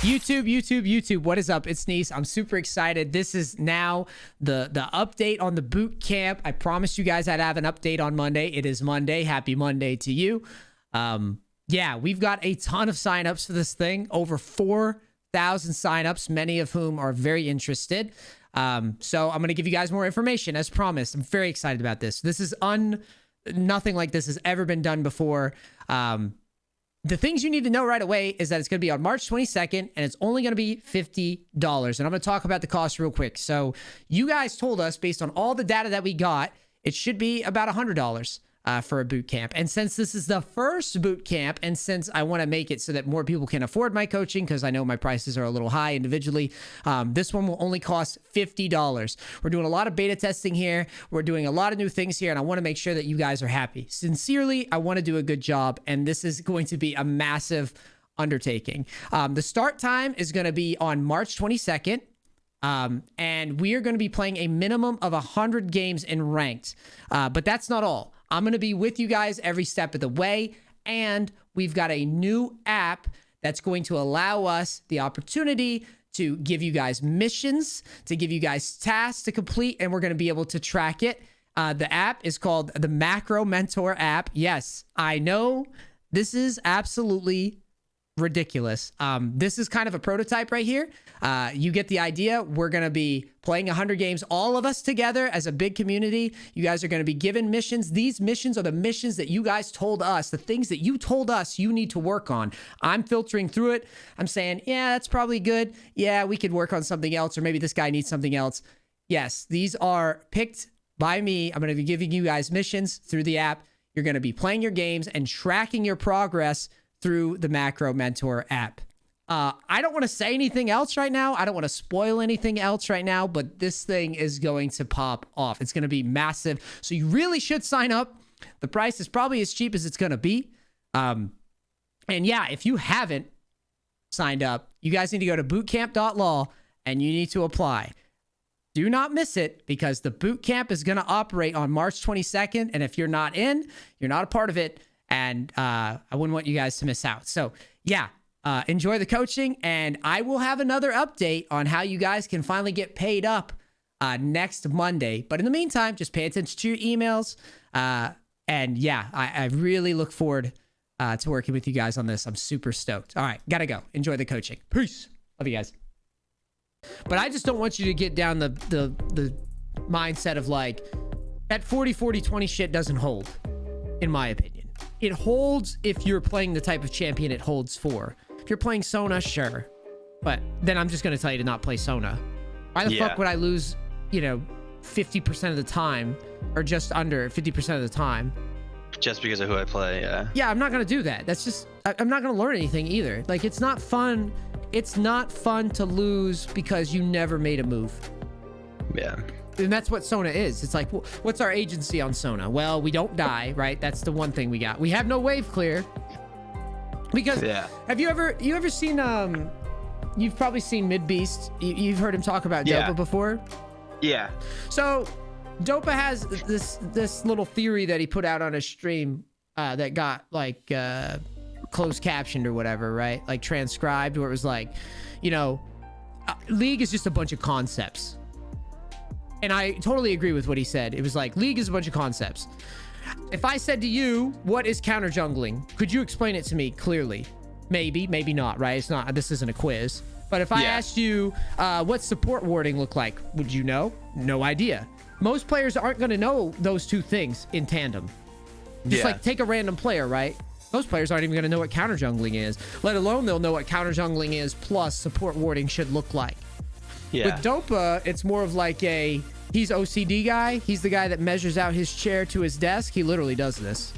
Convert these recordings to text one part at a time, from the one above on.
YouTube, what is up? It's NEACE. I'm super excited. This is now the update on the boot camp. I promised you guys I'd have an update on Monday. It is Monday. Happy Monday to you. Yeah, we've got a ton of signups for this thing. Over 4,000 signups, many of whom are very interested. So I'm going to give you guys more information as promised. I'm very excited about this. This is nothing like this has ever been done before. The things you need to know right away is that it's going to be on March 22nd, and it's only going to be $50. And I'm going to talk about the cost real quick. So you guys told us, based on all the data that we got, it should be about $100 for a boot camp. And since this is the first boot camp, and since I want to make it so that more people can afford my coaching, because I know my prices are a little high individually, this one will only cost $50. We're doing a lot of beta testing here. We're doing a lot of new things here, and I want to make sure that you guys are happy. Sincerely, I want to do a good job, and this is going to be a massive undertaking. The start time is going to be on March 22nd. And we are going to be playing a minimum of 100 games in ranked. But that's not all. I'm going to be with you guys every step of the way. And we've got a new app that's going to allow us the opportunity to give you guys missions, to give you guys tasks to complete, and we're going to be able to track it. The app is called the Macro Mentor app. Yes, I know this is absolutely ridiculous. This is kind of a prototype right here. You get the idea. We're going to be playing 100 games, all of us together as a big community. You guys are going to be given missions. These missions are the missions that you guys told us, the things that you told us you need to work on. I'm filtering through it. I'm saying, yeah, that's probably good. Yeah, we could work on something else, or maybe this guy needs something else. Yes, these are picked by me. I'm going to be giving you guys missions through the app. You're going to be playing your games and tracking your progress through the Macro Mentor app. I don't want to say anything else right now. I don't want to spoil anything else right now, but this thing is going to pop off. It's going to be massive. So you really should sign up. The price is probably as cheap as it's going to be. And yeah, if you haven't signed up, you guys need to go to bootcamp.law and you need to apply. Do not miss it, because the boot camp is going to operate on March 22nd. And if you're not in, you're not a part of it. And I wouldn't want you guys to miss out. So yeah, enjoy the coaching, and I will have another update on how you guys can finally get paid up next Monday. But in the meantime, just pay attention to your emails. And yeah, I really look forward to working with you guys on this. I'm super stoked. All right, gotta go. Enjoy the coaching. Peace. Love you guys. But I just don't want you to get down the mindset of like, that 40-40-20 shit doesn't hold, in my opinion. It holds if you're playing the type of champion it holds for. If you're playing Sona, sure. But then I'm just going to tell you to not play Sona. Why the fuck would I lose, 50% of the time, or just under 50% of the time? Just because of who I play, yeah. Yeah, I'm not going to do that. That's just, I'm not going to learn anything either. Like, it's not fun. It's not fun to lose because you never made a move. Yeah. And that's what Sona is. It's like, what's our agency on Sona? Well, we don't die, right? That's the one thing we got. We have no wave clear. Because have you ever seen you've probably seen Mid Beast. You've heard him talk about Dopa before? Yeah. So Dopa has this little theory that he put out on a stream that got like closed captioned or whatever, right? Like transcribed, where it was like, League is just a bunch of concepts. And I totally agree with what he said. It was like, League is a bunch of concepts. If I said to you, what is counter jungling? Could you explain it to me clearly? Maybe, maybe not, right? It's not, this isn't a quiz. But if I asked you, what's support warding look like? Would you know? No idea. Most players aren't going to know those two things in tandem. Just like take a random player, right? Most players aren't even going to know what counter jungling is, let alone they'll know what counter jungling is plus support warding should look like. Yeah. With Dopa, it's more of like he's OCD guy. He's the guy that measures out his chair to his desk. He literally does this.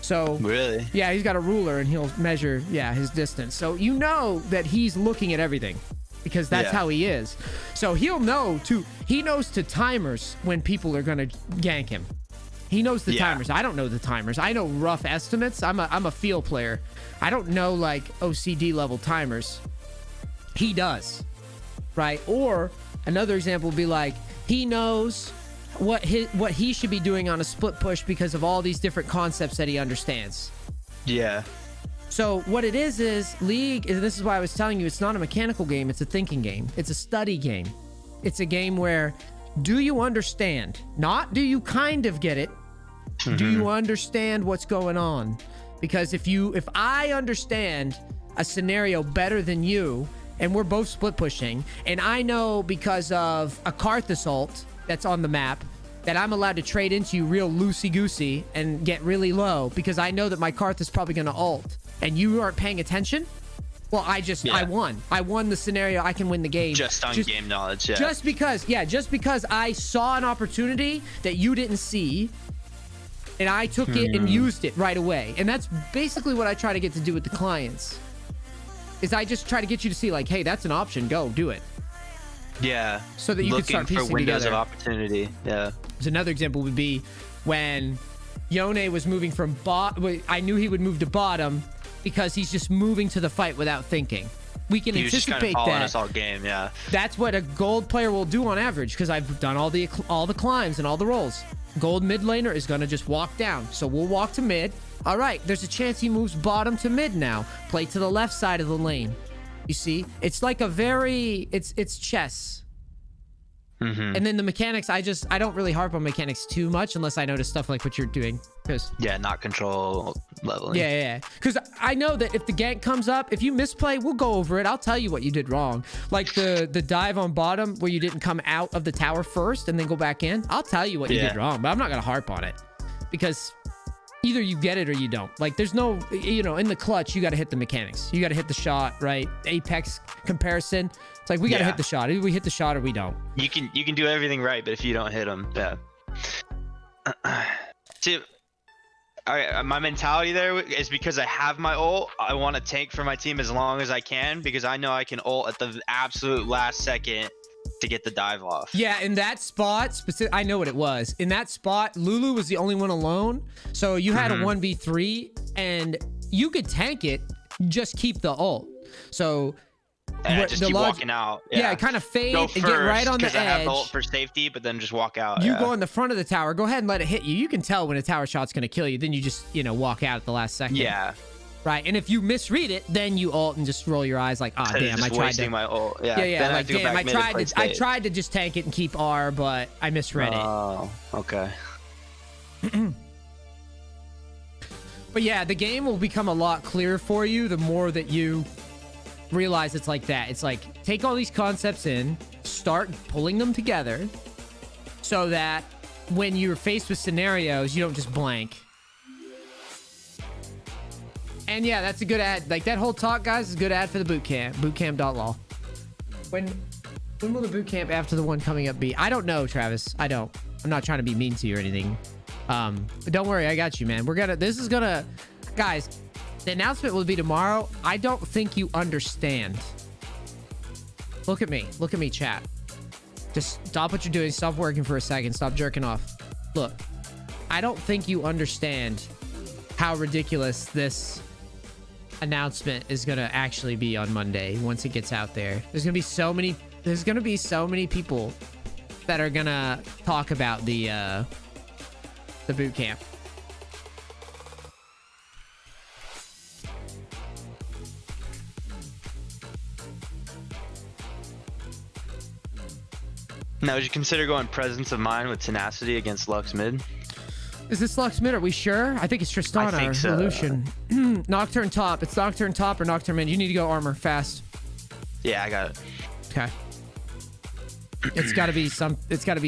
So really? Yeah, he's got a ruler and he'll measure, his distance. So you know that he's looking at everything because that's how he is. So he'll know he knows to timers when people are going to gank him. He knows the timers. I don't know the timers. I know rough estimates. I'm a feel player. I don't know like OCD level timers. He does. Right? Or another example would be like, he knows what he should be doing on a split push because of all these different concepts that he understands. Yeah. So what it is League is, this is why I was telling you, it's not a mechanical game, it's a thinking game. It's a study game. It's a game where, do you understand? Not do you kind of get it? Do you understand what's going on? Because if I understand a scenario better than you, and we're both split pushing, and I know because of a Karthus ult that's on the map that I'm allowed to trade into you real loosey-goosey and get really low because I know that my Karthus is probably going to ult, and you aren't paying attention, well, I won. I won the scenario. I can win the game. Just on game knowledge, yeah. Just because I saw an opportunity that you didn't see, and I took it and used it right away. And that's basically what I try to get to do with the clients. Is I just try to get you to see, like, hey, that's an option. Go do it. Yeah. So that you can start piecing for windows together. of opportunity. Yeah. So another example would be when Yone was moving from bot. I knew he would move to bottom because he's just moving to the fight without thinking. We can He was just kind of anticipate following that. us all game, yeah. That's what a gold player will do on average because I've done all the climbs and all the rolls. Gold mid laner is going to just walk down. So we'll walk to mid. All right, there's a chance he moves bottom to mid now. Play to the left side of the lane. You see? It's like a very... It's chess. And then the mechanics, I don't really harp on mechanics too much unless I notice stuff like what you're doing. Yeah, not control leveling. Yeah. Because I know that if the gank comes up, if you misplay, we'll go over it. I'll tell you what you did wrong. Like the dive on bottom where you didn't come out of the tower first and then go back in. I'll tell you what you did wrong, but I'm not going to harp on it. Because either you get it or you don't. Like there's no, in the clutch, you got to hit the mechanics. You got to hit the shot, right? Apex comparison. It's like we got to hit the shot. Either we hit the shot or we don't. You can do everything right, but if you don't hit them, yeah. See, all right, my mentality there is because I have my ult, I want to tank for my team as long as I can because I know I can ult at the absolute last second to get the dive off. Yeah, in that spot, I know what it was. In that spot, Lulu was the only one alone. So you had a 1v3 and you could tank it, just keep the ult. So just keep walking out. Yeah, kind of fade and get right on the edge. I have the ult for safety, but then just walk out. You go in the front of the tower. Go ahead and let it hit you. You can tell when a tower shot's going to kill you. Then you just, walk out at the last second. Yeah. Right. And if you misread it, then you ult and just roll your eyes like, oh, damn, I tried to. My ult. Yeah. Yeah. Like, damn, I tried to just tank it and keep R, but I misread it. Oh, okay. But yeah, the game will become a lot clearer for you the more that you realize it's like that. It's like, take all these concepts in, start pulling them together so that when you're faced with scenarios, you don't just blank. And yeah, that's a good ad. Like that whole talk, guys, is a good ad for the bootcamp. Bootcamp.law. When will the bootcamp after the one coming up be? I don't know, Travis. I don't. I'm not trying to be mean to you or anything. But don't worry, I got you, man. Guys, the announcement will be tomorrow. I don't think you understand. Look at me, chat. Just stop what you're doing. Stop working for a second. Stop jerking off. Look, I don't think you understand how ridiculous this announcement is going to actually be on Monday once it gets out there. There's going to be so many people that are going to talk about the boot camp. Now, would you consider going Presence of Mind with Tenacity against Lux mid? Is this Lux mid? Are we sure? I think it's Tristana. I think so. Lucian. Nocturne top. It's Nocturne top or Nocturne mid. You need to go armor fast. Yeah, I got it. Okay. It's got to be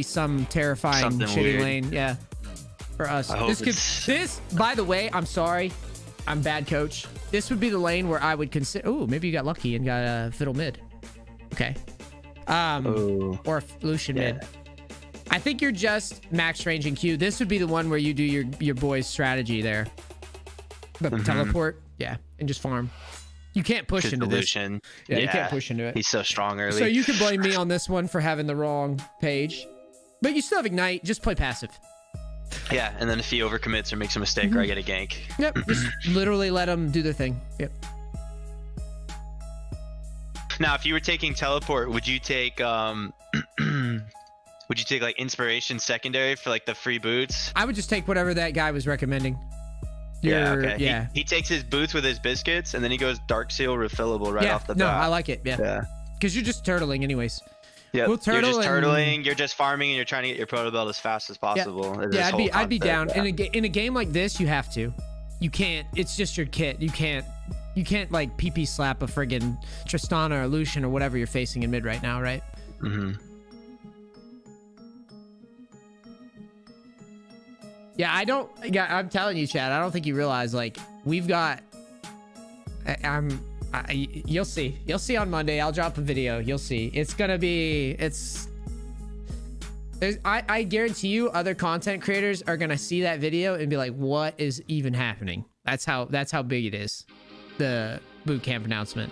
some terrifying Something shitty weird. lane. Yeah. For us. I hope This, by the way, I'm sorry. I'm bad coach. This would be the lane where I would consider. Ooh, maybe you got lucky and got a Fiddle mid. Okay. Or Lucian mid. I think you're just max range and Q. This would be the one where you do your boy's strategy there. The teleport. Yeah. And just farm. You can't push into this. Lucian. Yeah, you can't push into it. He's so strong early. So you can blame me on this one for having the wrong page. But you still have Ignite. Just play passive. Yeah, and then if he overcommits or makes a mistake or I get a gank. Yep. Just literally let them do their thing. Yep. Now, if you were taking teleport, would you take like inspiration secondary for like the free boots? I would just take whatever that guy was recommending. Yeah, Your, okay. yeah. He takes his boots with his biscuits, and then he goes Dark Seal refillable right off the bat. No, I like it. Yeah. Yeah. Because you're just turtling anyways. Yeah. We'll turtle You're just and- turtling. You're just farming, and you're trying to get your proto belt as fast as possible. is this Yeah, whole I'd be down. concept, yeah. In a game like this, you have to. You can't. It's just your kit. You can't like PP slap a friggin' Tristana or Lucian or whatever you're facing in mid right now, right? Mm-hmm. Yeah, I'm telling you, Chad. I don't think you realize, like, we've got. You'll see. You'll see on Monday. I'll drop a video. You'll see. It's gonna be. I guarantee you, other content creators are gonna see that video and be like, "What is even happening?" That's how big it is. The boot camp announcement.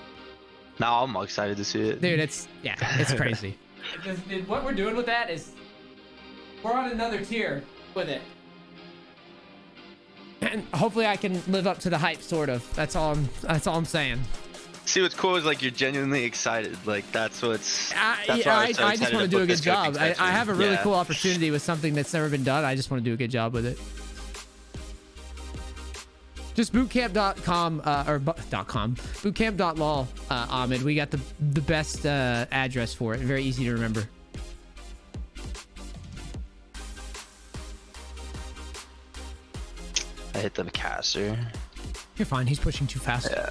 Now I'm excited to see it, Dude, it's crazy. What we're doing with that is we're on another tier with it. And hopefully I can live up to the hype, sort of. That's all I'm saying. See, what's cool is like you're genuinely excited. Like that's what's. I just want to do a good job. I have a really cool opportunity with something that's never been done. I just want to do a good job with it. Just bootcamp.com bootcamp.lol, Ahmed. We got the best address for it. Very easy to remember. I hit the caster. You're fine. He's pushing too fast. Yeah.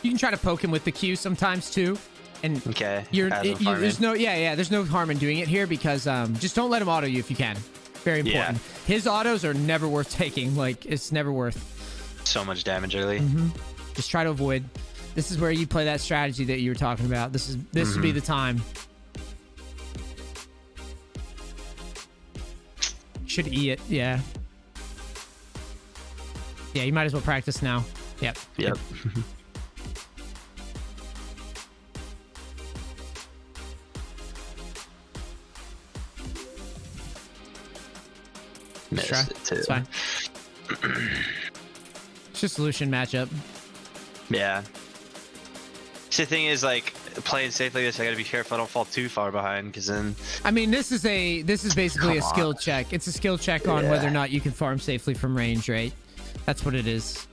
You can try to poke him with the Q sometimes too. And Okay. there's no harm in doing it here because just don't let him auto you if you can. Very important. His autos are never worth taking. Like, it's never worth so much damage early. Just try to avoid. This is where you play that strategy that you were talking about. This would be the time. Should E it, yeah. Yeah, you might as well practice now. Yep. Yep. Let's try. It's fine. It's just a Lucian matchup. Yeah. See, the thing is, like, playing safe like this, I gotta be careful I don't fall too far behind, because then... I mean, this is basically a skill check. It's a skill check on whether or not you can farm safely from range, right? That's what it is.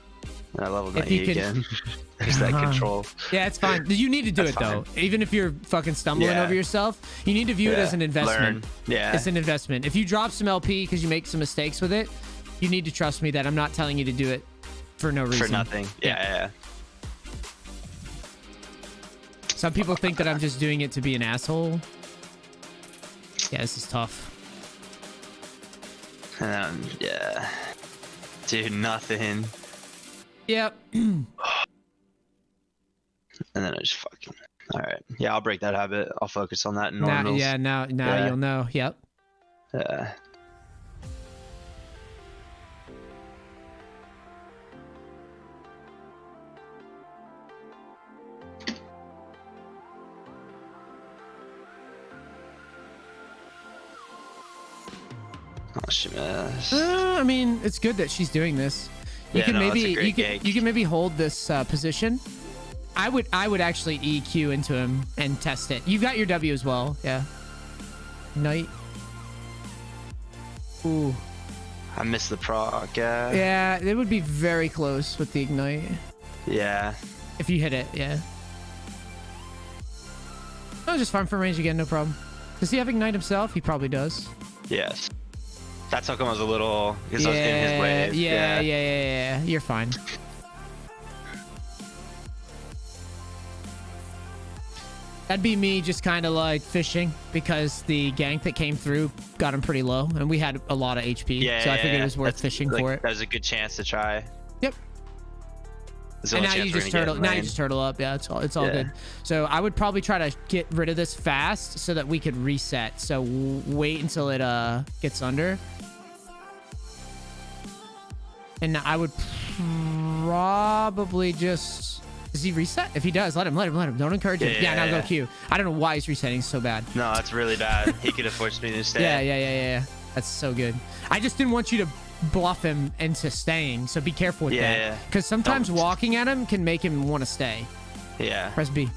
I leveled my E again. There's that control. Yeah, it's fine. You need to do it, though. Even if you're fucking stumbling over yourself, you need to view it as an investment. Learn. Yeah. It's an investment. If you drop some LP because you make some mistakes with it, you need to trust me that I'm not telling you to do it for no reason. For nothing. Yeah. Some people think that I'm just doing it to be an asshole. Yeah, this is tough. Yeah. Dude, nothing. Yep. And then I just fucking... Alright. Yeah, I'll break that habit. I'll focus on that in normals. Now you'll know. Yep. Yeah. Oh, she missed. I mean, it's good that she's doing this. You can maybe hold this position. I would actually EQ into him and test it. You've got your W as well. Yeah. Knight. Ooh. I missed the proc. Yeah, it would be very close with the ignite. Yeah. If you hit it, yeah. Oh, just farm from range again, no problem. Does he have ignite himself? He probably does. Yes. That's how come I was a little... Because I was getting his wave. Yeah. You're fine. That'd be me just kind of like fishing because the gank that came through got him pretty low and we had a lot of HP. So I figured it was worth fishing for it. That was a good chance to try. Yep. And now you just turtle up. Yeah, it's all good. So I would probably try to get rid of this fast so that we could reset. So wait until it gets under. And I would probably just... Does he reset? If he does, let him. Don't encourage him. Yeah, now go Q. I don't know why he's resetting so bad. No, that's really bad. He could have forced me to stay. Yeah. That's so good. I just didn't want you to bluff him into staying, so be careful with that. Because sometimes walking at him can make him want to stay. Yeah. Press B.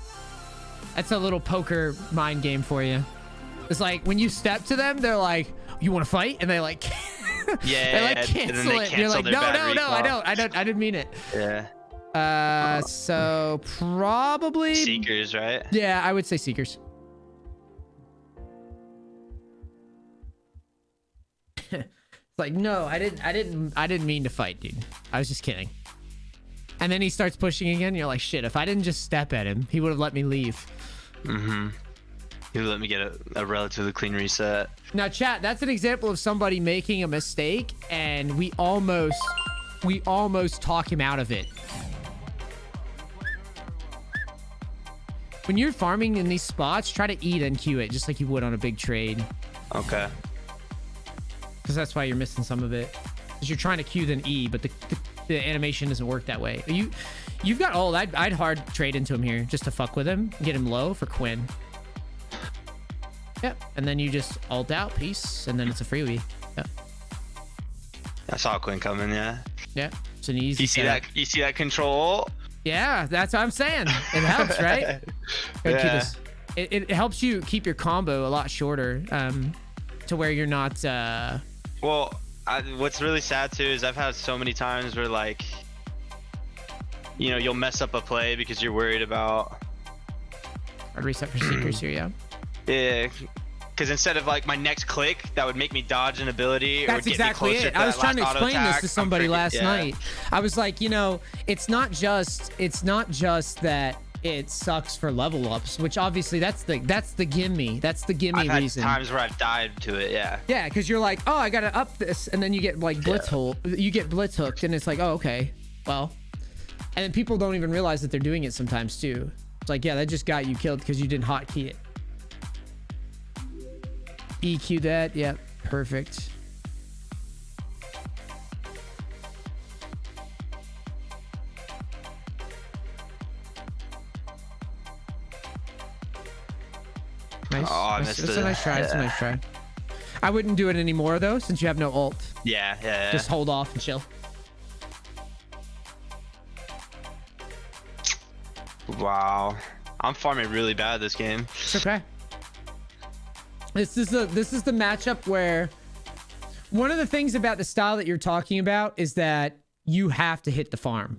That's a little poker mind game for you. It's like when you step to them, they're like, "You want to fight?" And they like, they like cancel it. You're like, "No, I didn't mean it." Yeah. So probably Seekers, right? Yeah, I would say Seekers. It's like, no, I didn't mean to fight, dude. I was just kidding. And then he starts pushing again. You're like, shit, if I didn't just step at him, he would have let me leave. Mm-hmm. He would let me get a relatively clean reset. Now, chat, that's an example of somebody making a mistake, and we almost talk him out of it. When you're farming in these spots, try to E then Q it, just like you would on a big trade. Okay. Because that's why you're missing some of it. Because you're trying to Q then E, but the animation doesn't work that way. You've got ult. I'd hard trade into him here just to fuck with him, get him low for Quinn. Yep. And then you just ult out, peace, and then it's a freebie. Yep. I saw Quinn coming. Yeah. Yeah. It's an easy. You see that control? Yeah, that's what I'm saying. It helps, right? Yeah. It helps you keep your combo a lot shorter, to where you're not. Well, what's really sad too is I've had so many times where like, you know, you'll mess up a play because you're worried about. I'd reset for Seekers here, yeah. Yeah, because instead of like my next click that would make me dodge an ability. That's or get exactly me closer it. to I was that trying to last auto explain this attack, to somebody last yeah. night. I was like, you know, it's not just that it sucks for level ups, which obviously that's the gimme. That's the gimme I've had reason. times where I've dived to it, yeah. Yeah, because you're like, oh, I gotta up this, and then you get like blitz you get blitz hooked, and it's like, oh, okay, well, and then people don't even realize that they're doing it sometimes too. It's like, yeah, that just got you killed because you didn't hotkey it. EQ that, yep, perfect. Nice. Oh, I missed That's a nice try. That's a nice try. I wouldn't do it anymore though, since you have no ult. Yeah. Just hold off and chill. Wow, I'm farming really bad this game. It's okay. This is the matchup where one of the things about the style that you're talking about is that you have to hit the farm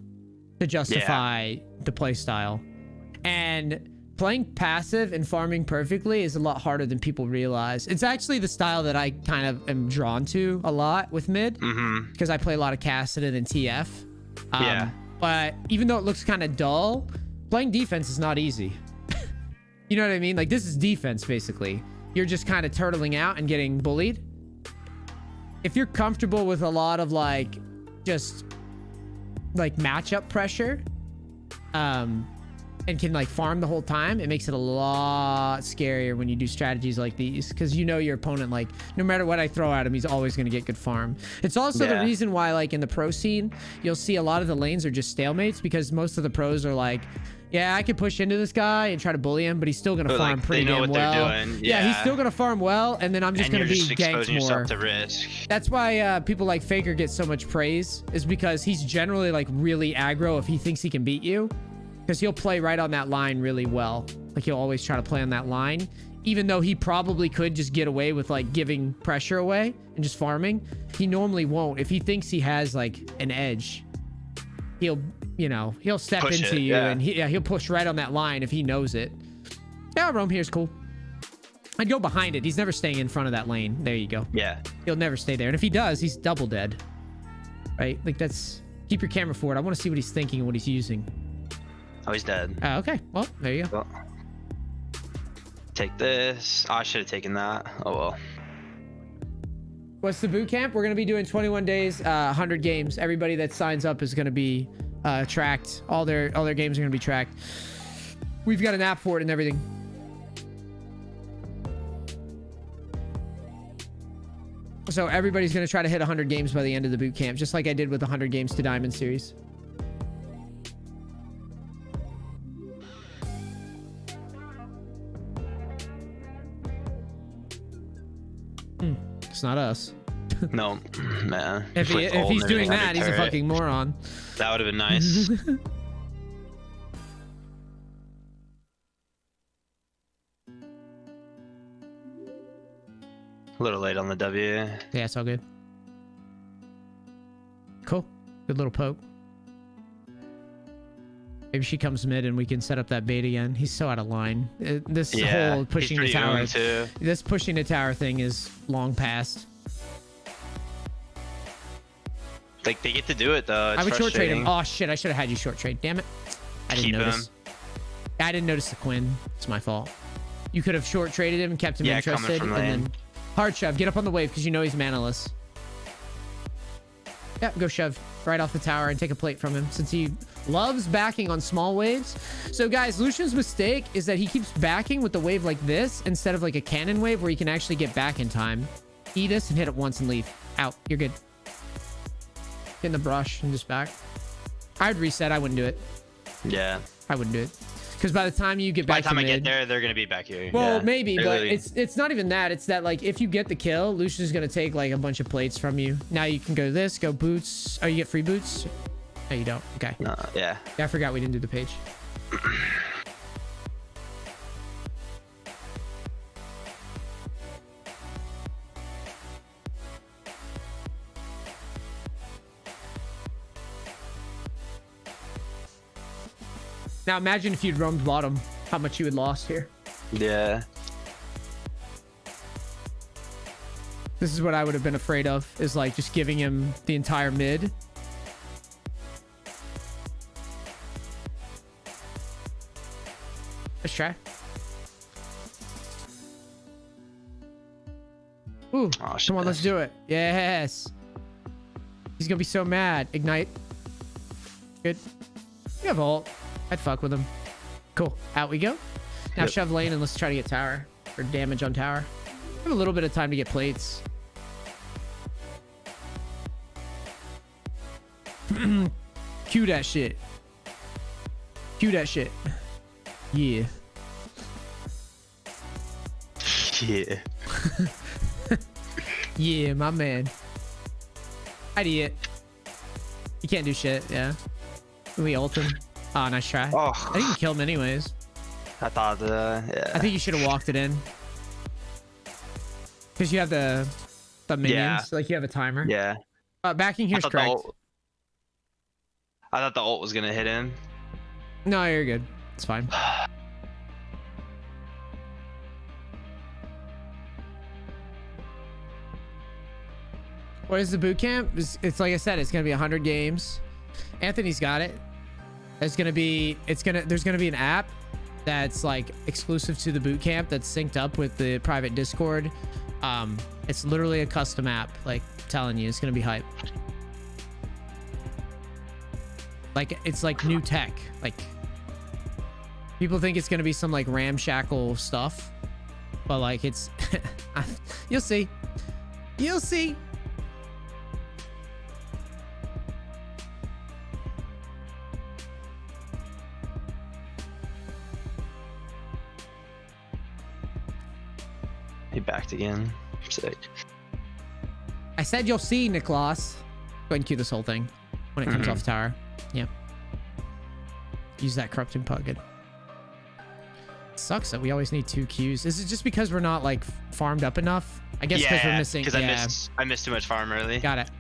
to justify the play style, and playing passive and farming perfectly is a lot harder than people realize. It's actually the style that I kind of am drawn to a lot with mid, because I play a lot of Kassadin and TF. Yeah. But even though it looks kind of dull, playing defense is not easy. You know what I mean? Like, this is defense basically. You're just kind of turtling out and getting bullied. If you're comfortable with a lot of like just like matchup pressure, and can like farm the whole time, it makes it a lot scarier when you do strategies like these, because you know your opponent, like, no matter what I throw at him, he's always going to get good farm. It's also the reason why, like, in the pro scene, you'll see a lot of the lanes are just stalemates, because most of the pros are like, yeah, I could push into this guy and try to bully him, but he's still going to farm pretty damn well. They know what they're doing. Yeah, he's still going to farm well, and then I'm just going to be ganked more. To risk. That's why people like Faker get so much praise, is because he's generally like really aggro if he thinks he can beat you. Because he'll play right on that line really well. Like, he'll always try to play on that line. Even though he probably could just get away with, like, giving pressure away and just farming. He normally won't. If he thinks he has, like, an edge, he'll, you know, he'll step into you. And he'll push right on that line if he knows it. Yeah, roam here is cool. I'd go behind it. He's never staying in front of that lane. There you go. Yeah. He'll never stay there. And if he does, he's double dead. Right? Like, that's... Keep your camera forward. I want to see what he's thinking and what he's using. Oh, he's dead. Okay. Well, there you go. Well, take this. Oh, I should have taken that. Oh, well. What's the boot camp? We're going to be doing 21 days, 100 games. Everybody that signs up is going to be tracked. All their games are going to be tracked. We've got an app for it and everything. So everybody's going to try to hit 100 games by the end of the boot camp, just like I did with the 100 games to Diamond series. It's not us. No, man. If he's doing that, he's a fucking moron. That would have been nice. A little late on the W. Yeah, it's all good. Cool. Good little poke. Maybe she comes mid and we can set up that bait again. He's so out of line. This whole pushing the tower. This pushing the tower thing is long past. Like, they get to do it though. It's I would short trade him. frustrating. Oh shit, I should have had you short trade. Damn it. I didn't Keep notice. I didn't notice the Quinn. It's my fault. You could have short traded him and kept him interested. Coming from and lane. then hard shove. Get up on the wave because you know he's manaless. Yeah, go shove right off the tower and take a plate from him since he loves backing on small waves. So guys, Lucian's mistake is that he keeps backing with the wave like this instead of like a cannon wave where you can actually get back in time. E this and hit it once and leave. Out. You're good. Get in the brush and just back. I'd reset. I wouldn't do it. Yeah. I wouldn't do it. Because by the time you get back By the time I mid, get there, they're gonna be back here. well, yeah. maybe, They're but literally- it's not even that. It's that like if you get the kill, Lucian's gonna take like a bunch of plates from you. Now you can go this, go boots. Oh, you get free boots? No, you don't. Okay. No, yeah. Yeah, I forgot we didn't do the page. Now imagine if you'd roamed bottom, how much you had lost here. Yeah. This is what I would have been afraid of, is like just giving him the entire mid. Let's try. Ooh, Oh, shit. come on, let's do it. Yes. He's gonna be so mad. Ignite. Good. You have ult. I'd fuck with him. Cool. Out we go. Now Yep. shove lane and let's try to get tower. Or damage on tower. We have a little bit of time to get plates. Cue that shit. Cue that shit. Yeah. Yeah. Yeah, my man. Idiot. You can't do shit, yeah. We ult him. Oh, nice try. Oh, I think you killed him anyways. I thought, yeah. I think you should have walked it in. Because you have the minions. Yeah. Like you have a timer. Yeah. Backing I here's thought, the correct. ult was gonna hit him. No, you're good. It's fine. What is the boot camp? It's like I said, it's gonna be 100 games. Anthony's got it. There's gonna be an app that's like exclusive to the boot camp that's synced up with the private Discord. It's literally a custom app. Like I'm telling you, it's gonna be hype. Like it's like new tech. Like people think it's gonna be some like ramshackle stuff, but like it's you'll see. You'll see. He backed again. Sick. I said you'll see, Niklas. Go ahead and cue this whole thing when it comes off tower. Yep. Use that corrupting pug. Good. Sucks that we always need 2 Qs. Is it just because we're not like farmed up enough? I guess because we're missing. Because I missed too much farm early. Got it.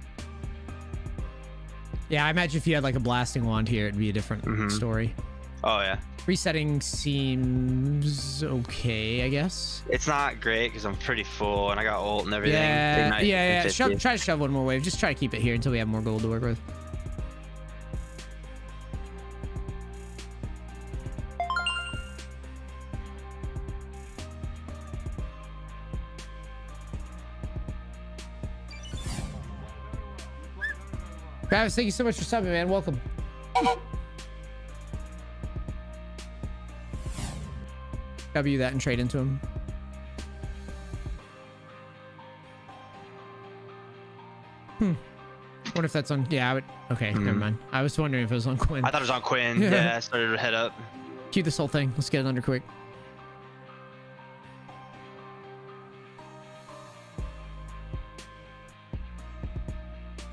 Yeah, I imagine if you had like a blasting wand here, it'd be a different story. Oh yeah. Resetting seems okay, I guess. It's not great because I'm pretty full and I got ult and everything. Yeah, Ignite yeah. 50. Try to shove one more wave. Just try to keep it here until we have more gold to work with. Travis, thank you so much for subbing, man. Welcome. W that and trade into him. What if that's on? Yeah, I would. Okay, never mind. I was wondering if it was on Quinn. I thought it was on Quinn. Yeah, I started to head up. Cue this whole thing. Let's get it under quick.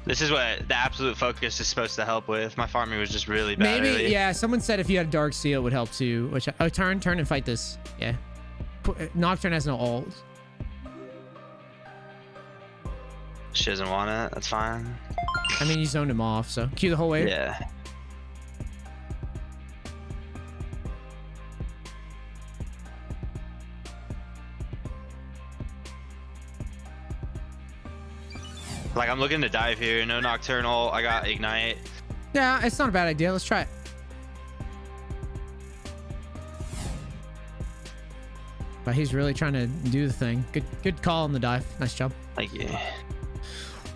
This is what the absolute focus is supposed to help with. My farming was just really bad. Maybe, early. yeah. Someone said if you had Dark Seal, it would help too. Which turn and fight this. Yeah. Nocturne has no ult. She doesn't want it. That's fine. I mean, you zoned him off, so Q the whole wave. Yeah. Like, I'm looking to dive here. No Nocturnal. I got Ignite. Yeah, it's not a bad idea. Let's try it. But he's really trying to do the thing. Good call on the dive. Nice job. Thank you.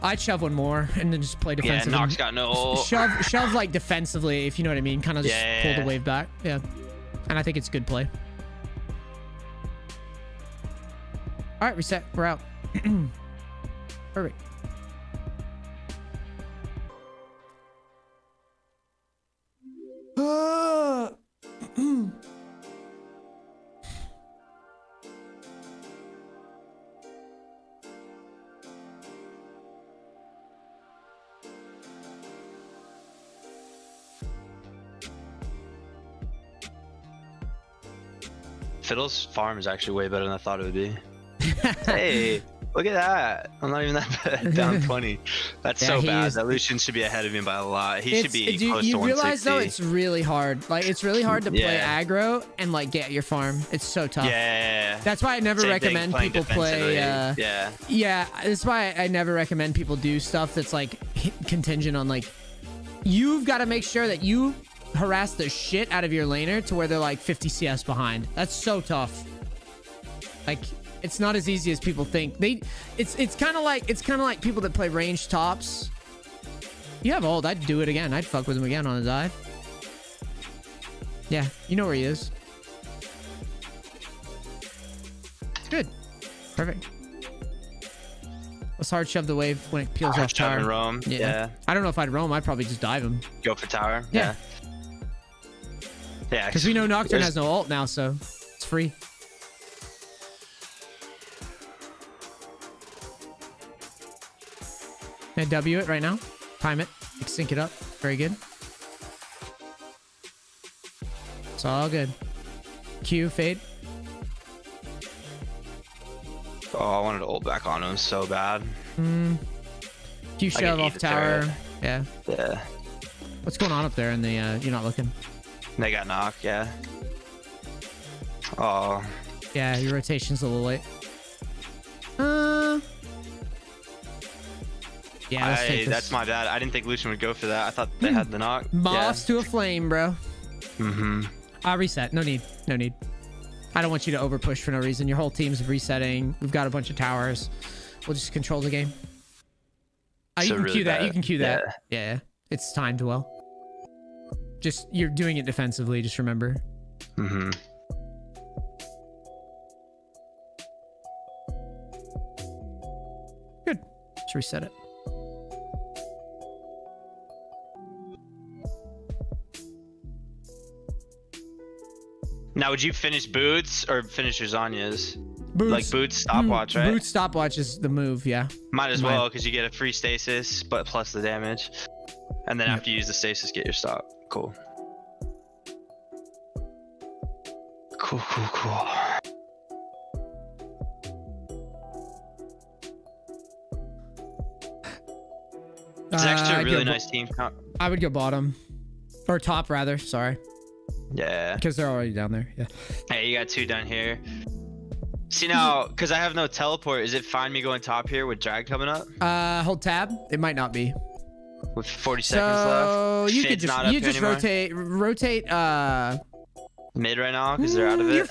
I'd shove one more and then just play defensive. Yeah, Nox got no ult. Shove like defensively, if you know what I mean. Kind of just pull the wave back. Yeah. And I think it's good play. All right, reset. We're out. Perfect. Fiddle's farm is actually way better than I thought it would be. Hey, look at that. I'm not even that bad. Down 20. That's so bad. That Lucian should be ahead of me by a lot. He should be close to 160. You realize though, it's really hard. Like, it's really hard to play aggro and like get your farm. It's so tough. Yeah. That's why I never recommend people play. Yeah. That's why I never recommend people do stuff that's like contingent on like. You've got to make sure that you harass the shit out of your laner to where they're like 50 CS behind. That's so tough. Like, it's not as easy as people think. It's kind of like people that play range tops. You have ult. I'd do it again. I'd fuck with him again on a dive. Yeah, you know where he is. Good. Perfect. Let's hard shove the wave when it peels off tower. Roam. Yeah. I don't know if I'd roam. I'd probably just dive him. Go for tower. Yeah. Yeah. Because we know Nocturne has no ult now, so it's free. Can I W it right now? Time it. Sync it up. Very good. It's all good. Q, fade. Oh, I wanted to ult back on him so bad. Q shove off tower. Yeah. Yeah. What's going on up there in the, you're not looking? They got knocked, yeah. Oh. Yeah, your rotation's a little late. Yeah, let's take this. That's my bad. I didn't think Lucian would go for that. I thought they had the knock. Moths to a flame, bro. I'll reset. No need. No need. I don't want you to over push for no reason. Your whole team's resetting. We've got a bunch of towers. We'll just control the game. You can queue that. You can queue that. Yeah. It's timed well. Just, you're doing it defensively. Just remember. Good. Let's reset it. Now, would you finish boots or finish your Zanyas? Boots. Like boots stopwatch, right? Boots stopwatch is the move, yeah. Might as well, because you get a free stasis, but plus the damage. And then after you use the stasis, get your stop. Cool. Cool. It's actually a really nice team. I would go bottom. Or top, rather. Sorry. Yeah. Because they're already down there. Yeah. Hey, you got two down here. See now, because I have no teleport, is it fine me going top here with drag coming up? Hold tab. It might not be. With 40 seconds left. You could just rotate mid right now because they're out of it.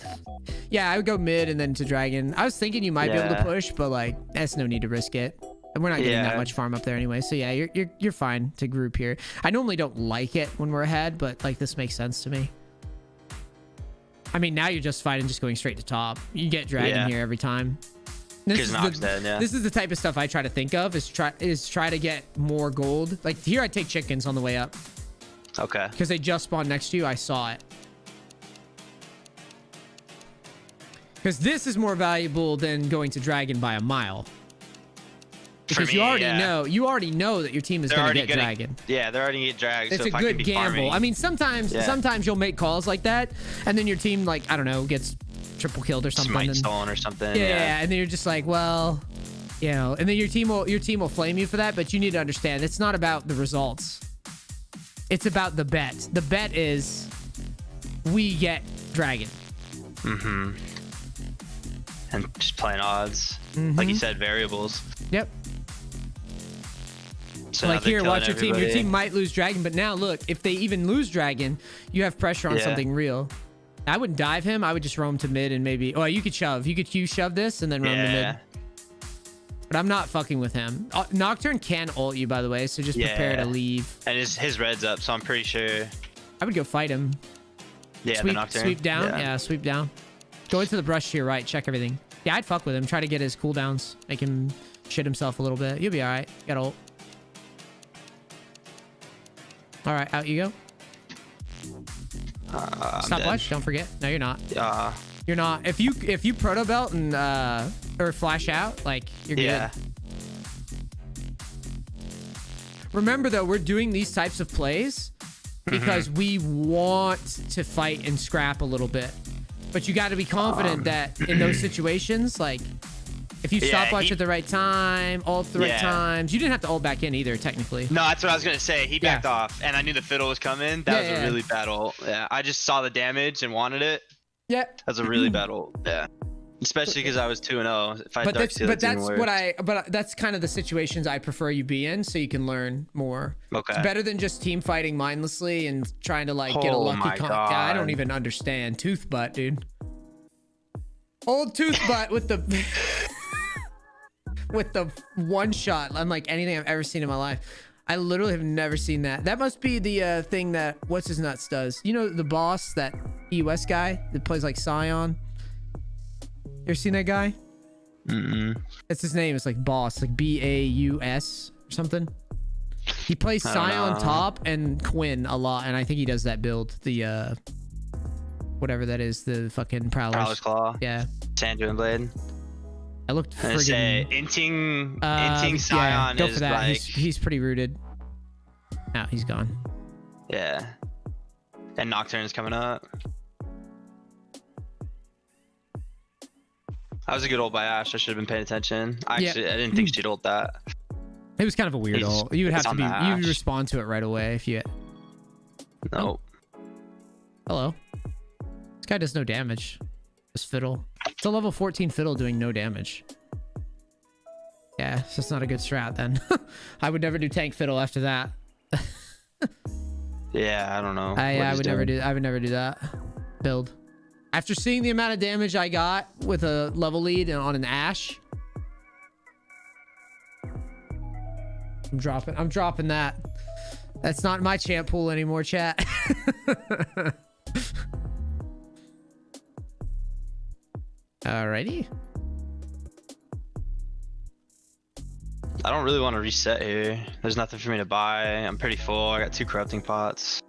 Yeah, I would go mid and then to dragon. I was thinking you might be able to push, but like that's no need to risk it. And we're not getting that much farm up there anyway. So yeah, you're fine to group here. I normally don't like it when we're ahead, but like this makes sense to me. I mean, now you're justified in just going straight to top. You get dragon here every time. This is the type of stuff I try to think of is try to get more gold. Like here, I take chickens on the way up. Okay. Because they just spawned next to you. I saw it. Because this is more valuable than going to dragon by a mile. Because you already know that your team is going to get dragon. Yeah, they're already get dragged. It's a good gamble. I mean, sometimes you'll make calls like that, and then your team, like, I don't know, gets triple killed or something. Smite stolen or something. Yeah, and then you're just like, well, You know, and then your team will flame you for that, but you need to understand it's not about the results. It's about the bet. The bet is we get dragon. Mm-hmm. And just playing odds. Like you said, variables. Yep. So like here, watch your everybody. team. Your team might lose dragon, but now look, if they even lose dragon, you have pressure on something real. I wouldn't dive him. I would just roam to mid and maybe... Oh, you could shove. You could Q shove this and then roam to mid. But I'm not fucking with him. Nocturne can ult you, by the way, so just prepare to leave. And his red's up, so I'm pretty sure... I would go fight him. Yeah, sweep, the Nocturne. sweep down. Yeah, sweep down. Go into the brush to your right. Check everything. Yeah, I'd fuck with him. Try to get his cooldowns. Make him shit himself a little bit. You'll be all right. Got ult. All right, out you go. Stop watch. Don't forget. No, you're not. You're not. If you proto belt and or flash out, like you're good. Remember though, we're doing these types of plays because we want to fight and scrap a little bit. But you got to be confident that in those situations, like if you stopwatch at the right time, ult at the right times, you didn't have to ult back in either, technically. No, that's what I was gonna say. He backed off, and I knew the fiddle was coming. That was a really bad ult. Yeah, I just saw the damage and wanted it. Yeah, that's a really bad ult. Yeah, especially because I was 2-0. If I but that's kind of the situations I prefer you be in, so you can learn more. Okay. It's better than just team fighting mindlessly and trying to like get a lucky I don't even understand tooth butt, dude. Old tooth butt with the with the one shot, unlike anything I've ever seen in my life. I literally have never seen that. That must be the thing that what's his nuts does. You know the boss, that EOS guy that plays like Scion. You ever seen that guy? That's his name. It's like boss, like BAUS or something. He plays Scion top and Quinn a lot, and I think he does that build. The whatever that is, the fucking Prowler's Claw. Yeah. Sandra and Blade. I looked friggin' Inting Scion go for is that. like... He's pretty rooted. Oh, he's gone. Yeah. And Nocturne's coming up. That was a good ult by Ashe. I should have been paying attention. I didn't think she'd ult that. It was kind of a weird ult. You would have to be... You would respond to it right away if you... Nope. Hello. This guy does no damage. This fiddle. It's a level 14 fiddle doing no damage. Yeah, so it's not a good strat then. I would never do tank fiddle after that. Yeah, I don't know. I would never do that build. After seeing the amount of damage I got with a level lead on an Ashe. I'm dropping that. That's not my champ pool anymore, chat. Alrighty. I don't really want to reset here. There's nothing for me to buy. I'm pretty full. I got 2 corrupting pots.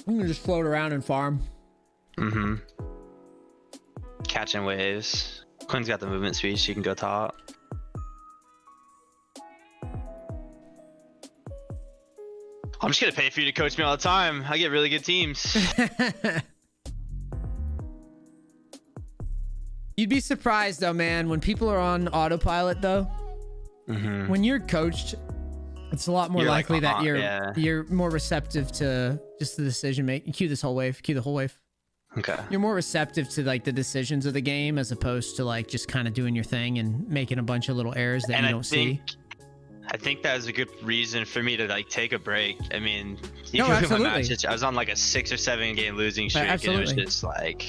I'm gonna just float around and farm. Catching waves. Quinn's got the movement speed. She can go top. I'm just gonna pay for you to coach me all the time. I get really good teams. You'd be surprised though, man, when people are on autopilot though. When you're coached, it's a lot more likely that you're more receptive to just the decision making. Cue this whole wave. Cue the whole wave. Okay. You're more receptive to like the decisions of the game as opposed to like just kind of doing your thing and making a bunch of little errors that you don't see. I think that was a good reason for me to like take a break. I mean, no, absolutely. My matches, I was on like a 6 or 7 game losing streak, and it was just like,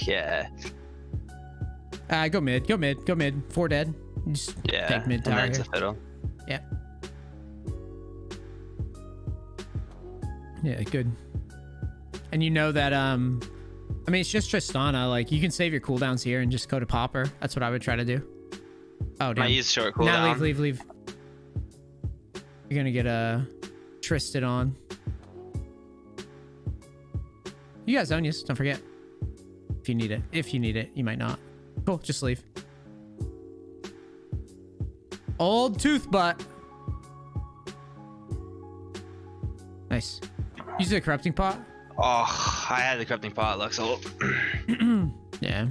go mid, go mid, go mid. 4 dead. Just take mid tower here. Fiddle. Yeah. Yeah, good. And you know that I mean, it's just Tristana. Like you can save your cooldowns here and just go to Popper. That's what I would try to do. Oh, damn. I use short cooldown. Now leave. You're gonna get Tristed on. You got Zonius, don't forget. If you need it. If you need it, you might not. Cool, just leave. Old tooth butt. Nice. Use the corrupting pot. Oh, I had the corrupting potluck, so yeah.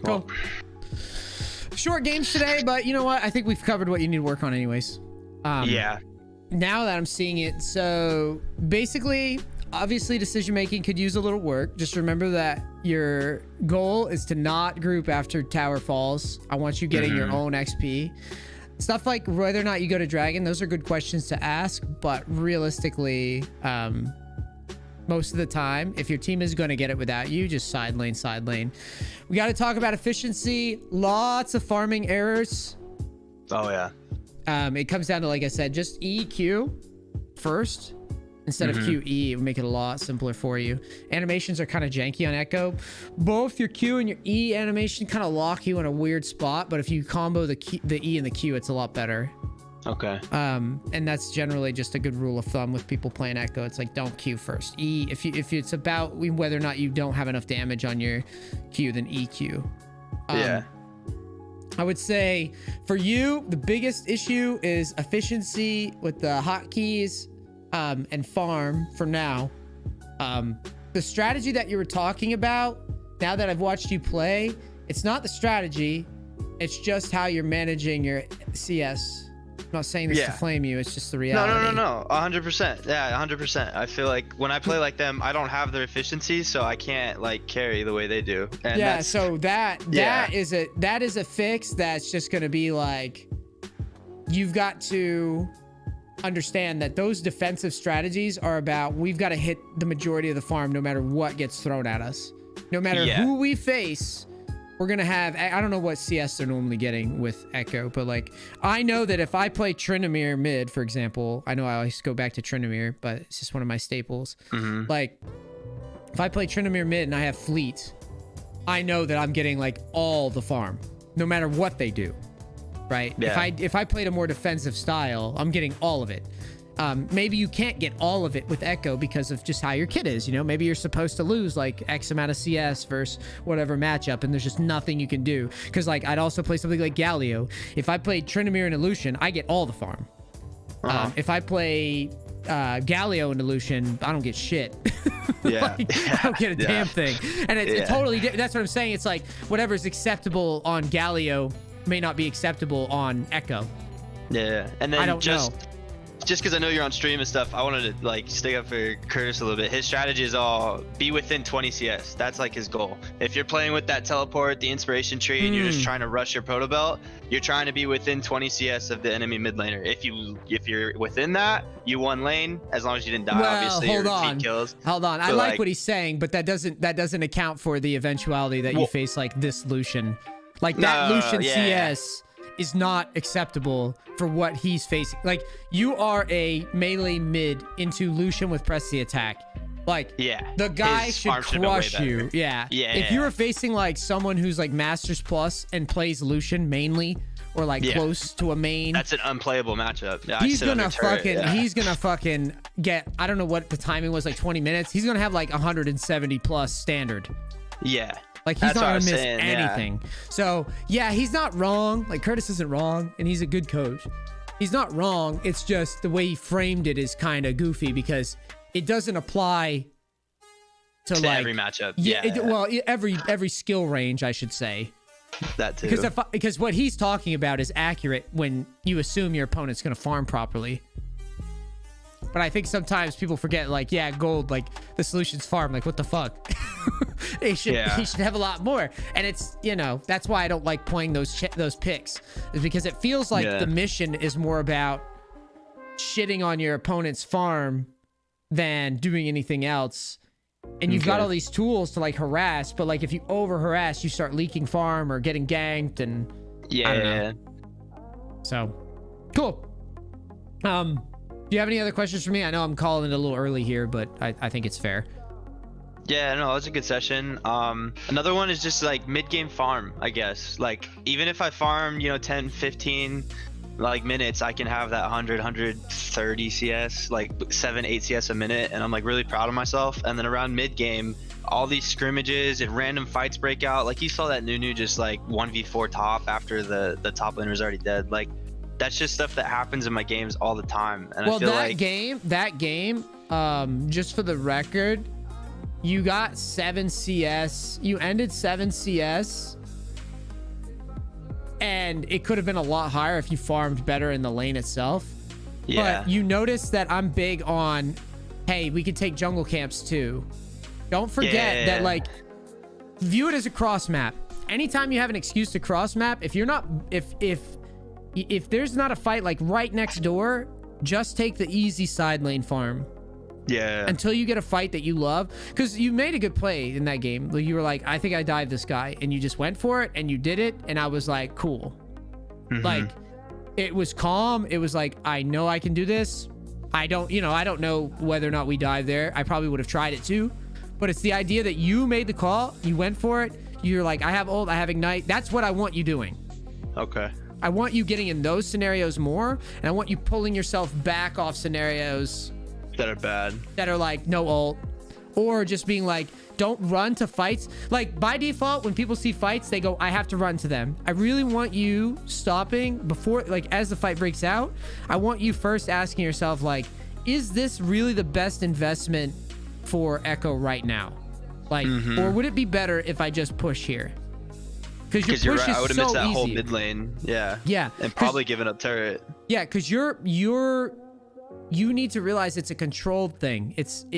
Cool. Short games today, but you know what? I think we've covered what you need to work on anyways. Yeah. Now that I'm seeing it, so basically, obviously decision making could use a little work. Just remember that your goal is to not group after tower falls. I want you getting your own XP. Stuff like whether or not you go to dragon, those are good questions to ask, but realistically, most of the time, if your team is going to get it without you, just side lane, side lane. We got to talk about efficiency. Lots of farming errors. Oh yeah. It comes down to, like I said, just EQ first instead of QE. It would make it a lot simpler for you. Animations are kind of janky on Ekko. Both your Q and your E animation kind of lock you in a weird spot, but if you combo the E and the Q, it's a lot better. Okay. And that's generally just a good rule of thumb with people playing Ekko. It's like, don't Q first. E, if it's about whether or not you don't have enough damage on your Q, then EQ. Yeah. I would say for you, the biggest issue is efficiency with the hotkeys and farm for now. The strategy that you were talking about, now that I've watched you play, it's not the strategy. It's just how you're managing your CS. I'm not saying this to flame you. It's just the reality. No. 100%. Yeah, 100%. I feel like when I play like them, I don't have their efficiency, so I can't like carry the way they do. And yeah. So that is a fix. That's just gonna be like, you've got to understand that those defensive strategies are about, we've got to hit the majority of the farm no matter what gets thrown at us. No matter who we face, we're going to have, I don't know what CS they're normally getting with Ekko, but like, I know that if I play Tryndamere mid, for example, I know I always go back to Tryndamere, but it's just one of my staples. Like, if I play Tryndamere mid and I have fleet, I know that I'm getting like all the farm, no matter what they do, right? Yeah. If I played a more defensive style, I'm getting all of it. Maybe you can't get all of it with Ekko because of just how your kit is, you know? Maybe you're supposed to lose like X amount of CS versus whatever matchup, and there's just nothing you can do. Because like, I'd also play something like Galio. If I played Tryndamere and Illusion, I get all the farm. If I play Galio and Illusion, I don't get shit. Yeah. I don't get a damn thing. And it's totally, that's what I'm saying. It's like, whatever's acceptable on Galio may not be acceptable on Ekko. Yeah. And then I don't know. Just because I know you're on stream and stuff, I wanted to like stick up for Curtis a little bit. His strategy is all be within 20 CS. That's like his goal. If you're playing with that teleport, the inspiration tree, and you're just trying to rush your proto belt, you're trying to be within 20 CS of the enemy mid laner. If you're within that, you won lane as long as you didn't die. Well, obviously, hold or on. repeat kills. Hold on. I like what he's saying, but that doesn't account for the eventuality that you face like this Lucian. Like that Lucian CS is not acceptable for what he's facing. Like, you are a melee mid into Lucian with press the attack. Like, the guy should crush you. If you were facing like someone who's like Masters Plus and plays Lucian mainly, or like close to a main, that's an unplayable matchup. Yeah, he's gonna fucking get, I don't know what the timing was, like 20 minutes. He's gonna have like 170 plus standard. Yeah. Like, he's not gonna miss anything. So yeah, he's not wrong. Like, Curtis isn't wrong, and he's a good coach. He's not wrong. It's just the way he framed it is kind of goofy because it doesn't apply to like every matchup. Well, every skill range, I should say. That too. Because what he's talking about is accurate when you assume your opponent's gonna farm properly. But I think sometimes people forget, like, gold, like, the solution's farm. Like, what the fuck? he should have a lot more. And it's, you know, that's why I don't like playing those picks, is because it feels like the mission is more about shitting on your opponent's farm than doing anything else. And you've got all these tools to like harass, but like if you over harass, you start leaking farm or getting ganked, and I don't know. So cool. Do you have any other questions for me? I know I'm calling it a little early here, but I think it's fair. Yeah, no, it was a good session. Another one is just like mid-game farm, I guess. Like, even if I farm, you know, 10, 15 like minutes, I can have that 100, 130 CS, like 7, 8 CS a minute, and I'm like really proud of myself. And then around mid-game, all these scrimmages and random fights break out. Like, you saw that Nunu just like 1v4 top after the top laner was already dead. Like, that's just stuff that happens in my games all the time. And well, I feel that game, just for the record, you got 7 CS. You ended 7 CS. And it could have been a lot higher if you farmed better in the lane itself. Yeah. But you notice that I'm big on, hey, we could take jungle camps too. Don't forget that, like, view it as a cross map. Anytime you have an excuse to cross map, if you're not, if there's not a fight like right next door, just take the easy side lane farm. Yeah. Until you get a fight that you love. Because you made a good play in that game. You were like, I think I dived this guy. And you just went for it and you did it. And I was like, cool. Like, it was calm. It was like, I know I can do this. I don't know whether or not we dive there. I probably would have tried it too. But it's the idea that you made the call. You went for it. You're like, I have ult, I have ignite. That's what I want you doing. Okay. I want you getting in those scenarios more. And I want you pulling yourself back off scenarios that are bad, that are like no ult, or just being like, don't run to fights. Like, by default, when people see fights, they go, I have to run to them. I really want you stopping before, like, as the fight breaks out. I want you first asking yourself, like, is this really the best investment for Ekko right now? Like, or would it be better if I just push here? Because your push right. I would have missed that easy. whole mid lane. Yeah, and probably giving up turret. Yeah, because you need to realize it's a controlled thing.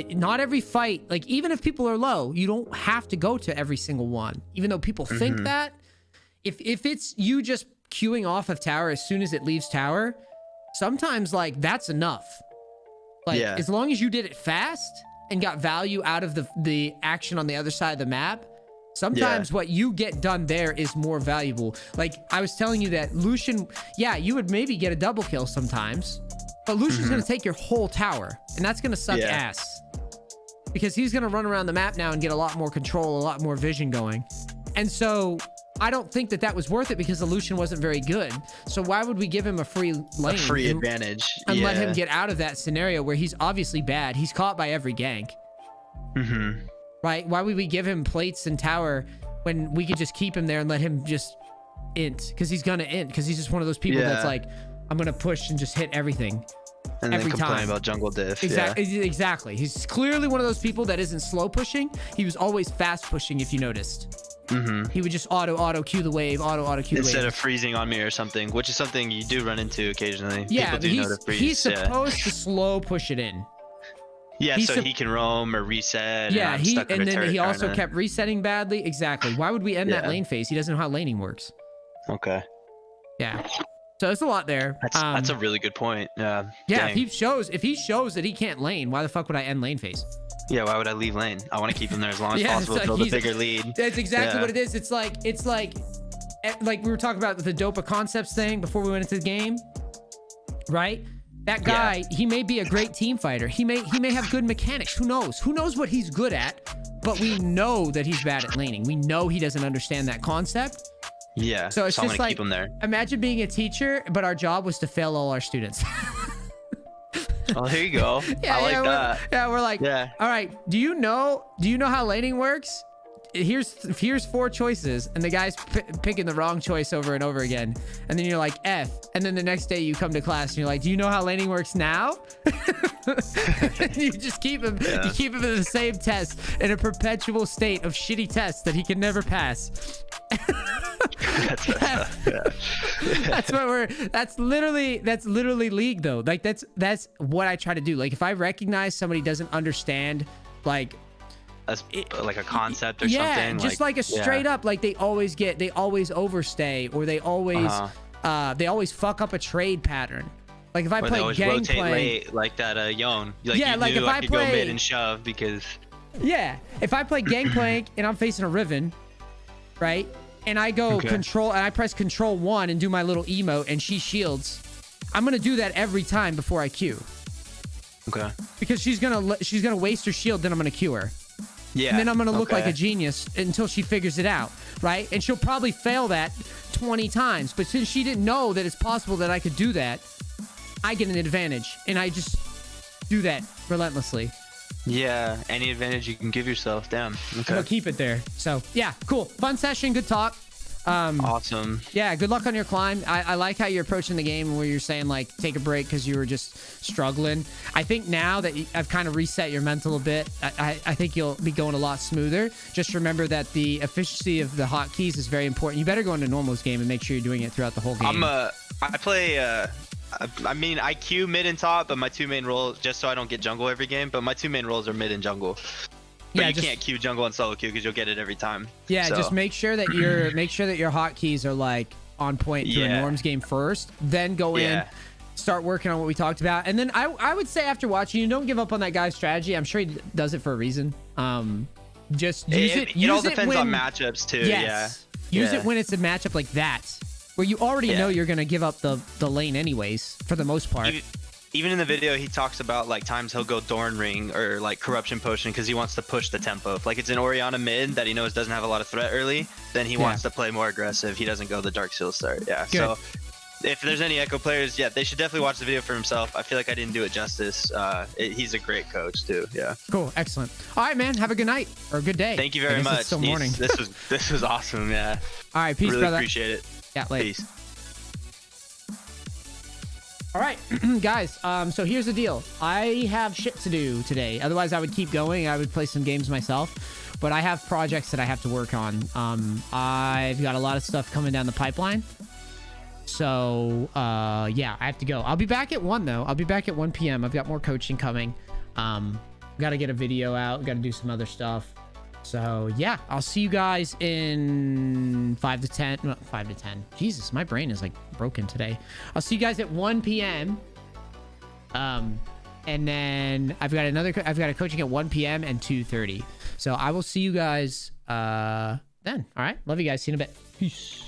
Not every fight, like, even if people are low, you don't have to go to every single one. Even though people think that, if it's you just queuing off of tower as soon as it leaves tower, sometimes, like, that's enough. Like, as long as you did it fast and got value out of the action on the other side of the map, sometimes what you get done there is more valuable. Like, I was telling you that Lucian, you would maybe get a double kill sometimes. But Lucian's going to take your whole tower, and that's going to suck ass. Because he's going to run around the map now and get a lot more control, a lot more vision going. And so I don't think that was worth it because the Lucian wasn't very good. So why would we give him a free lane? A free advantage. And let him get out of that scenario where he's obviously bad. He's caught by every gank. Right? Why would we give him plates and tower when we could just keep him there and let him just int? Because he's going to int. Because he's just one of those people that's like, I'm going to push and just hit everything. And every then complain time about jungle diff. Exactly. He's clearly one of those people that isn't slow pushing. He was always fast pushing, if you noticed. He would just auto cue the wave, auto cue the wave. Instead of freezing on me or something, which is something you do run into occasionally. Yeah, People do know to freeze. He's supposed to slow push it in. Yeah, so he can roam or reset. Yeah, and then he also kinda kept resetting badly. Exactly. Why would we end that lane phase? He doesn't know how laning works. Okay. Yeah. So it's a lot there. That's a really good point. Yeah. Yeah. If he shows that he can't lane, why the fuck would I end lane phase? Yeah. Why would I leave lane? I want to keep him there as long as possible. Build a bigger lead. That's exactly what it is. It's like we were talking about the Dopa concepts thing before we went into the game, right? That guy, he may be a great team fighter. He may have good mechanics. Who knows? Who knows what he's good at? But we know that he's bad at laning. We know he doesn't understand that concept. Yeah. So it's just like, keep him there. Imagine being a teacher, but our job was to fail all our students. Oh, there you go. I like that. We're like, all right, do you know how laning works? Here's 4 choices, and the guy's picking the wrong choice over and over again, and then you're like F, and then the next day you come to class and you're like, do you know how laning works now? You just keep him you keep him in the same test, in a perpetual state of shitty tests that he can never pass. That's literally league though. Like that's what I try to do. Like, if I recognize somebody doesn't understand, like, like a concept or something, just like a straight up, like, they always overstay, or they always fuck up a trade pattern. Like, if I play Gangplank, like that Yone, like, if I could go mid and shove because if I play Gangplank and I'm facing a Riven, right, and I go control, and I press control 1 and do my little emote and she shields, I'm gonna do that every time before I Q. Okay. Because she's gonna waste her shield, then I'm gonna Q her. Yeah. And then I'm gonna look like a genius until she figures it out, right? And she'll probably fail that 20 times, but since she didn't know that it's possible that I could do that, I get an advantage, and I just do that relentlessly. Yeah, any advantage you can give yourself. Damn. Okay. I'm gonna keep it there. So yeah, cool, fun session, good talk. Awesome. Yeah, good luck on your climb. I like how you're approaching the game where you're saying like take a break because you were just struggling. I think now that I've kind of reset your mental a bit, I think you'll be going a lot smoother. Just remember that the efficiency of the hotkeys is very important. You better go into normals game and make sure you're doing it throughout the whole game. I play I mean I queue mid and top, but my two main roles, just so I don't get jungle every game, but my two main roles are mid and jungle. But yeah, you can't queue jungle and solo queue because you'll get it every time. Yeah, so just make sure that your hotkeys are like on point through a norms game first, then go in, start working on what we talked about, and then I would say after watching, you don't give up on that guy's strategy. I'm sure he does it for a reason. Just use it. It all depends on matchups too. Yes. Yeah. Use it when it's a matchup like that, where you already know you're gonna give up the lane anyways for the most part. Even in the video, he talks about like times he'll go Thorn Ring or like Corruption Potion because he wants to push the tempo. If like it's an Orianna mid that he knows doesn't have a lot of threat early, then he wants to play more aggressive. He doesn't go the Dark Seal start. Yeah. Good. So if there's any Ekko players, they should definitely watch the video for himself. I feel like I didn't do it justice. He's a great coach too. Yeah. Cool. Excellent. All right, man. Have a good night or a good day. Thank you very much. It's still morning. This was awesome. Yeah. All right. Peace, really brother. Appreciate it. Yeah. Later. Peace. All right, guys, so here's the deal. I have shit to do today. Otherwise, I would keep going. I would play some games myself. But I have projects that I have to work on. I've got a lot of stuff coming down the pipeline. So, yeah, I have to go. I'll be back at 1, though. I'll be back at 1 p.m. I've got more coaching coming. Got to get a video out. Got to do some other stuff. So, yeah, I'll see you guys in 5 to 10. No, 5 to 10. Jesus, my brain is, like, broken today. I'll see you guys at 1 p.m. And then I've got a coaching at 1 p.m. and 2:30. So I will see you guys then. All right? Love you guys. See you in a bit. Peace.